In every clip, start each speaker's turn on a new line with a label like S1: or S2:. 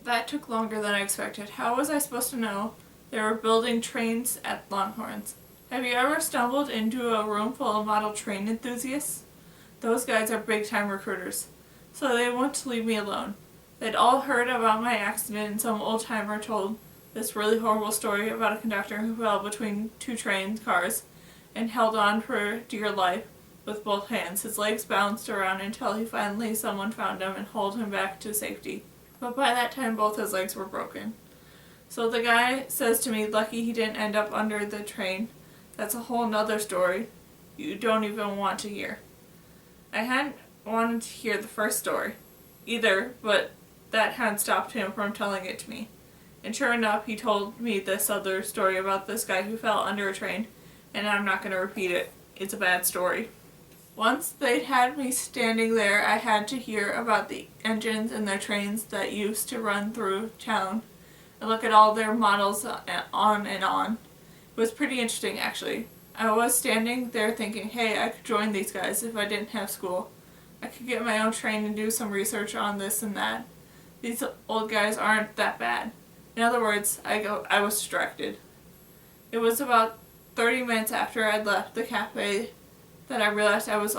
S1: That took longer than I expected. How was I supposed to know they were building trains at Longhorns? Have you ever stumbled into a room full of model train enthusiasts? Those guys are big-time recruiters, so they wouldn't leave me alone. They'd all heard about my accident, and some old-timer told this really horrible story about a conductor who fell between two train cars and held on for dear life with both hands. His legs bounced around until finally someone found him and hauled him back to safety. But by that time both his legs were broken. So the guy says to me, lucky he didn't end up under the train. That's a whole nother story you don't even want to hear. I hadn't wanted to hear the first story either, but that hadn't stopped him from telling it to me. And sure enough, he told me this other story about this guy who fell under a train, and I'm not going to repeat it. It's a bad story. Once they'd had me standing there, I had to hear about the engines and their trains that used to run through town and look at all their models on and on. It was pretty interesting, actually. I was standing there thinking, hey, I could join these guys if I didn't have school. I could get my own train and do some research on this and that. These old guys aren't that bad. In other words, I was distracted. It was about 30 minutes after I'd left the cafe that I realized I was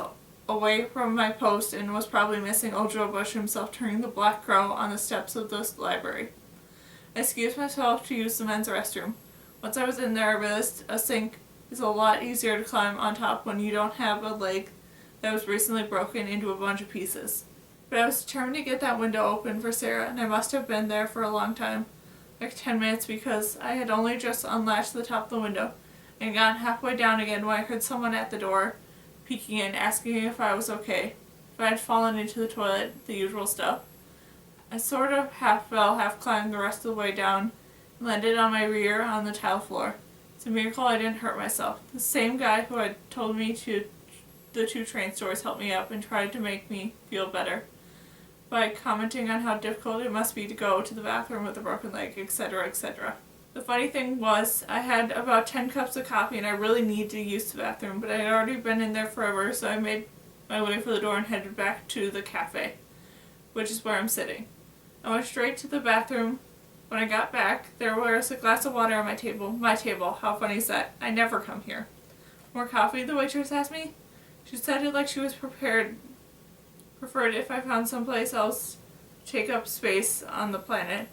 S1: away from my post and was probably missing old Joe Bush himself turning the Black Crow on the steps of the library. I excused myself to use the men's restroom. Once I was in there, I realized a sink is a lot easier to climb on top when you don't have a leg that was recently broken into a bunch of pieces. But I was determined to get that window open for Sarah, and I must have been there for a long time, like 10 minutes, because I had only just unlatched the top of the window and gotten halfway down again when I heard someone at the door peeking in, asking if I was okay, if I had fallen into the toilet, the usual stuff. I sort of half fell, half climbed the rest of the way down, and landed on my rear on the tile floor. It's a miracle I didn't hurt myself. The same guy who had told me the two train stories helped me up and tried to make me feel better by commenting on how difficult it must be to go to the bathroom with a broken leg, etc., etc. The funny thing was, I had about 10 cups of coffee and I really needed to use the bathroom, but I had already been in there forever, so I made my way for the door and headed back to the cafe, which is where I'm sitting. I went straight to the bathroom. When I got back, there was a glass of water on my table. My table, how funny is that? I never come here. More coffee, the waitress asked me. She said it like she was preferred if I found someplace else to take up space on the planet.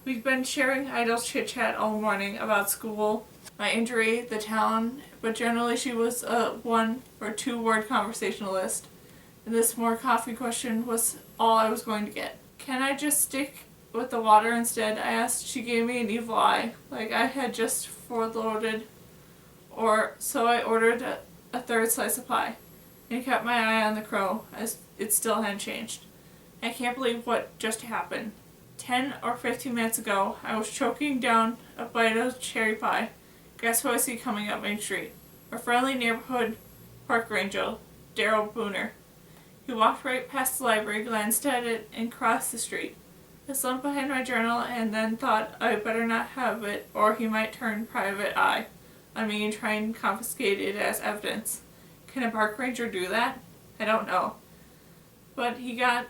S1: We've been sharing idle chit-chat all morning about school, my injury, the town, but generally she was a 1 or 2 word conversationalist, and this more coffee question was all I was going to get. Can I just stick with the water instead? I asked. She gave me an evil eye, like I had just foreloaded, or so I ordered a third slice of pie, and kept my eye on the crow, as it still hadn't changed. I can't believe what just happened. 10 or 15 minutes ago, I was choking down a bite of cherry pie. Guess who I see coming up Main Street? Our friendly neighborhood park ranger, Daryl Booner. He walked right past the library, glanced at it, and crossed the street. I slumped behind my journal and then thought I better not have it, or he might turn private eye on me and try and confiscate it as evidence. Can a park ranger do that? I don't know. But he got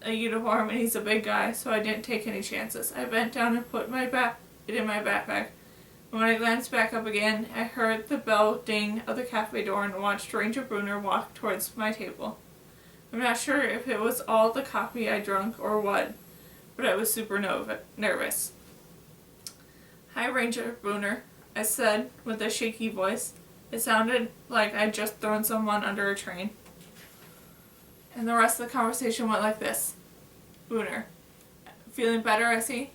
S1: a uniform and he's a big guy, so I didn't take any chances. I bent down and put it in my backpack. And when I glanced back up again, I heard the bell ding of the cafe door and watched Ranger Bruner walk towards my table. I'm not sure if it was all the coffee I drank or what, but I was super nervous. Hi, Ranger Bruner, I said with a shaky voice. It sounded like I'd just thrown someone under a train. And the rest of the conversation went like this. Booner. Feeling better, I see?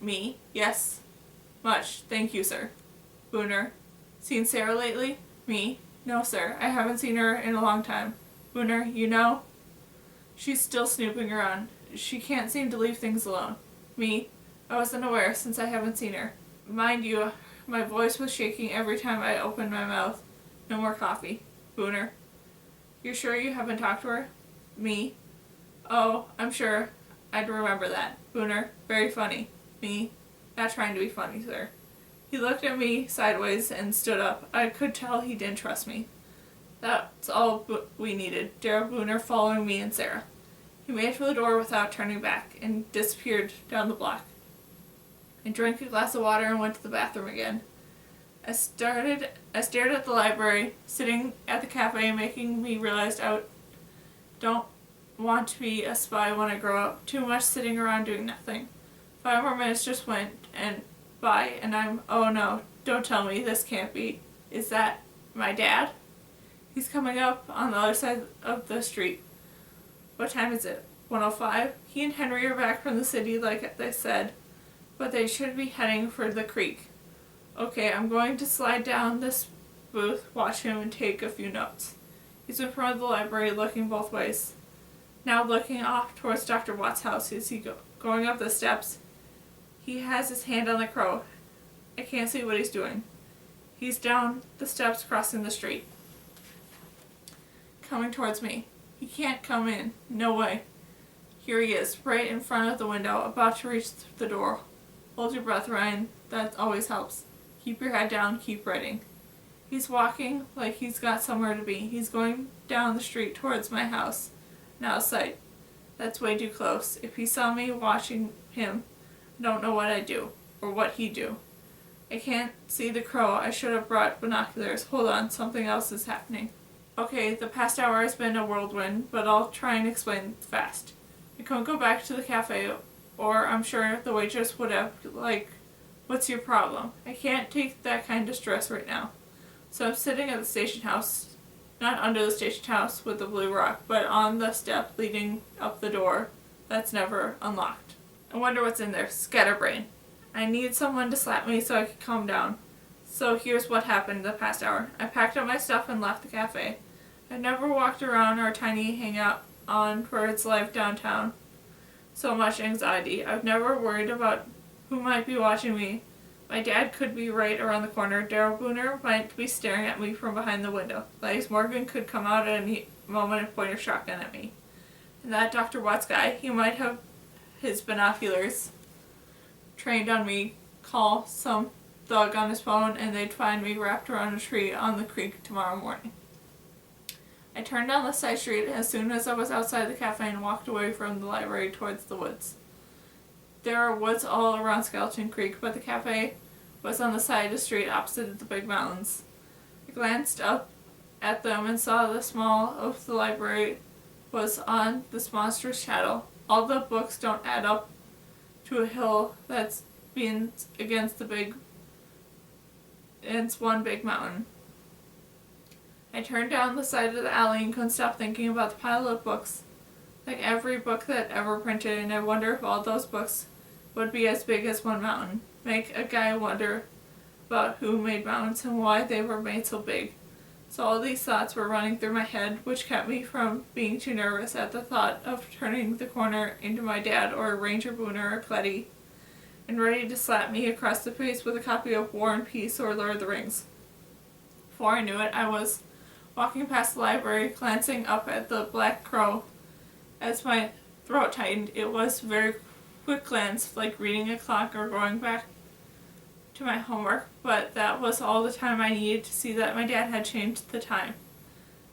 S1: Me? Yes. Much. Thank you, sir. Booner. Seen Sarah lately? Me? No, sir. I haven't seen her in a long time. Booner, you know? She's still snooping around. She can't seem to leave things alone. Me? I wasn't aware since I haven't seen her. Mind you, my voice was shaking every time I opened my mouth. No more coffee. Booner. You're sure you haven't talked to her? Me. Oh, I'm sure. I'd remember that. Booner. Very funny. Me. Not trying to be funny, sir. He looked at me sideways and stood up. I could tell he didn't trust me. That's all we needed. Daryl Booner following me and Sarah. He made for the door without turning back and disappeared down the block. I drank a glass of water and went to the bathroom again. I stared at the library, sitting at the cafe, making me realize I don't want to be a spy when I grow up. Too much sitting around doing nothing. 5 more minutes just went by, and oh no, don't tell me, this can't be. Is that my dad? He's coming up on the other side of the street. What time is it? 1:05? He and Henry are back from the city like they said, but they should be heading for the creek. Okay, I'm going to slide down this booth, watch him, and take a few notes. He's in front of the library, looking both ways. Now looking off towards Dr. Watt's house. Is he going up the steps? He has his hand on the crow. I can't see what he's doing. He's down the steps, crossing the street. Coming towards me. He can't come in. No way. Here he is, right in front of the window, about to reach the door. Hold your breath, Ryan. That always helps. Keep your head down, keep writing. He's walking like he's got somewhere to be. He's going down the street towards my house. Now sight. That's way too close. If he saw me watching him, I don't know what I'd do, or what he'd do. I can't see the crow. I should have brought binoculars. Hold on, something else is happening. Okay, the past hour has been a whirlwind, but I'll try and explain fast. I couldn't go back to the cafe, or I'm sure the waitress would have, what's your problem? I can't take that kind of stress right now. So I'm sitting at the station house, not under the station house with the blue rock, but on the step leading up the door that's never unlocked. I wonder what's in there. Scatterbrain. I need someone to slap me so I can calm down. So here's what happened the past hour. I packed up my stuff and left the cafe. I've never walked around our tiny hangout on Bird's Life downtown. So much anxiety. I've never worried about who might be watching me. My dad could be right around the corner. Daryl Booner might be staring at me from behind the window. Gladys Morgan could come out at any moment and point a shotgun at me. And that Dr. Watts guy, he might have his binoculars trained on me, call some thug on his phone, and they'd find me wrapped around a tree on the creek tomorrow morning. I turned down the side street as soon as I was outside the cafe and walked away from the library towards the woods. There are woods all around Skeleton Creek, but the cafe was on the side of the street opposite the big mountains. I glanced up at them and saw the small of the library was on this monstrous shadow. All the books don't add up to a hill that's been against it's one big mountain. I turned down the side of the alley and couldn't stop thinking about the pile of books, like every book that ever printed, and I wonder if all those books would be as big as one mountain. Make a guy wonder about who made mountains and why they were made so big. So all these thoughts were running through my head, which kept me from being too nervous at the thought of turning the corner into my dad or Ranger Booner or Cletty, and ready to slap me across the face with a copy of War and Peace or Lord of the Rings. Before I knew it, I was walking past the library, glancing up at the black crow. As my throat tightened, it was a very quick glance, like reading a clock or going back to my homework, but that was all the time I needed to see that my dad had changed the time.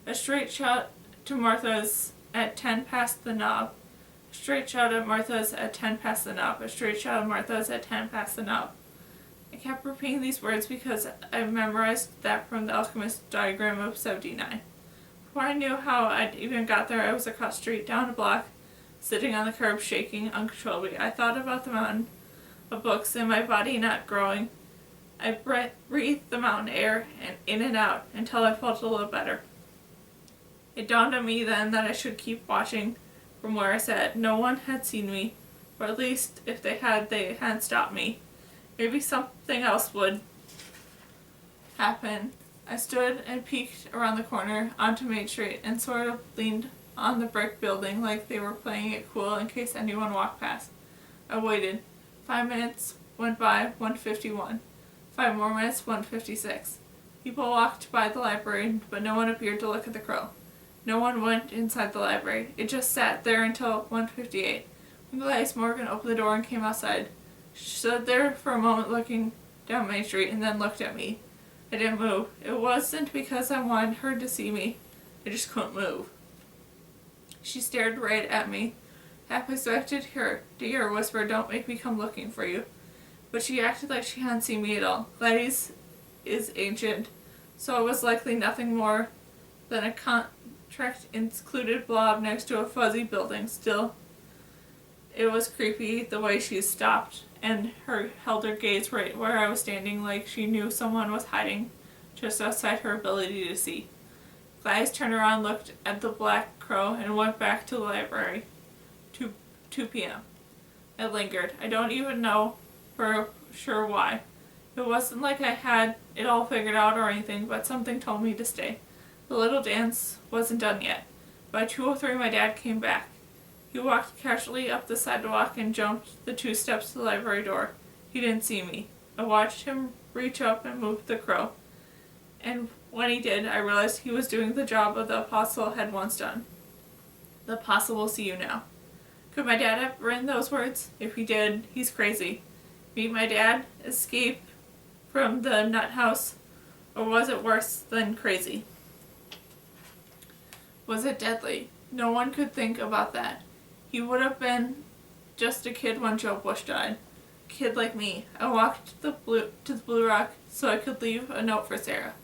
S1: A straight shot to Martha's at 10 past the knob. A straight shot at Martha's at 10 past the knob. A straight shot at Martha's at 10 past the knob. I kept repeating these words because I memorized that from the Alchemist diagram of 79. Before I knew how I'd even got there, I was across the street, down a block, sitting on the curb, shaking uncontrollably. I thought about the mountain of books and my body not growing. I breathed the mountain air and in and out until I felt a little better. It dawned on me then that I should keep watching from where I sat. No one had seen me, or at least if they hadn't stopped me. Maybe something else would happen. I stood and peeked around the corner onto Main Street and sort of leaned on the brick building like they were playing it cool in case anyone walked past. I waited. 5 minutes went by, 1:51. 5 more minutes, 1:56. People walked by the library, but no one appeared to look at the crow. No one went inside the library. It just sat there until 1:58. When Gladys Morgan opened the door and came outside, she stood there for a moment looking down Main Street and then looked at me. I didn't move. It wasn't because I wanted her to see me. I just couldn't move. She stared right at me, Half expected her to hear a whisper, "Don't make me come looking for you." But she acted like she hadn't seen me at all. Gladys is ancient, so it was likely nothing more than a contract-included blob next to a fuzzy building. Still, it was creepy the way she stopped and held her gaze right where I was standing, like she knew someone was hiding just outside her ability to see. Gladys turned around, looked at the black crow, and went back to the library. 2 p.m. I lingered. I don't even know for sure why. It wasn't like I had it all figured out or anything, but something told me to stay. The little dance wasn't done yet. By 2:03 my dad came back. He walked casually up the sidewalk and jumped the 2 steps to the library door. He didn't see me. I watched him reach up and move the crow. And when he did, I realized he was doing the job of the apostle had once done. The apostle will see you now. Could my dad have written those words? If he did, he's crazy. Meet my dad? Escape from the nut house? Or was it worse than crazy? Was it deadly? No one could think about that. He would have been just a kid when Joe Bush died. A kid like me. I walked to the Blue Rock so I could leave a note for Sarah.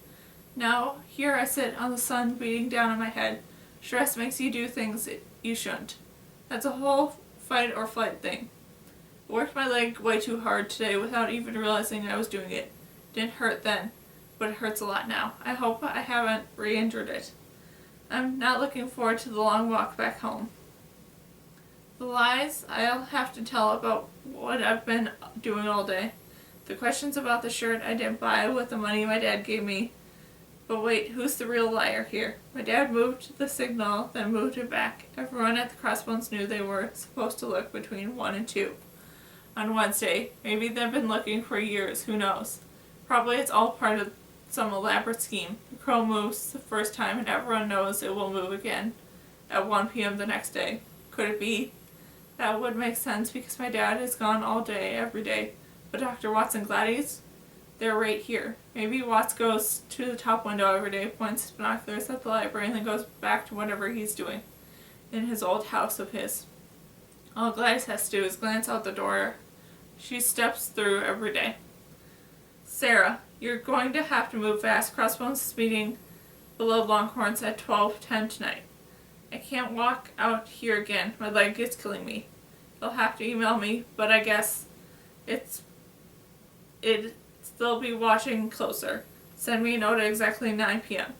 S1: Now, here I sit on the sun beating down on my head. Stress makes you do things you shouldn't. That's a whole fight or flight thing. I worked my leg way too hard today without even realizing I was doing it. Didn't hurt then, but it hurts a lot now. I hope I haven't re-injured it. I'm not looking forward to the long walk back home. The lies I'll have to tell about what I've been doing all day. The questions about the shirt I didn't buy with the money my dad gave me. But wait, who's the real liar here? My dad moved the signal, then moved it back. Everyone at the Crossbones knew they were supposed to look between 1 and 2 on Wednesday. Maybe they've been looking for years, who knows? Probably it's all part of some elaborate scheme. The crow moves the first time and everyone knows it will move again at 1 p.m. the next day. Could it be? That would make sense because my dad is gone all day, every day. But Dr. Watts and Gladys? They're right here. Maybe Watts goes to the top window every day, points his binoculars at the library, and then goes back to whatever he's doing in his old house of his. All Gladys has to do is glance out the door she steps through every day. Sarah, you're going to have to move fast. Crossbones is meeting below Longhorns at 12:10 tonight. I can't walk out here again. My leg is killing me. You'll have to email me, but I guess it'd still be watching closer. Send me a note at exactly 9 p.m.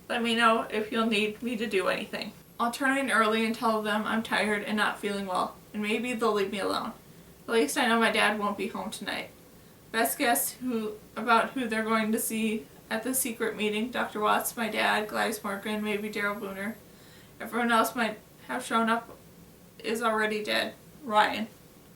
S1: Let me know if you'll need me to do anything. I'll turn in early and tell them I'm tired and not feeling well, and maybe they'll leave me alone. At least I know my dad won't be home tonight. Best guess about who they're going to see at the secret meeting: Dr. Watts, my dad, Gladys Morgan, maybe Daryl Booner. Everyone else might have shown up is already dead. Ryan.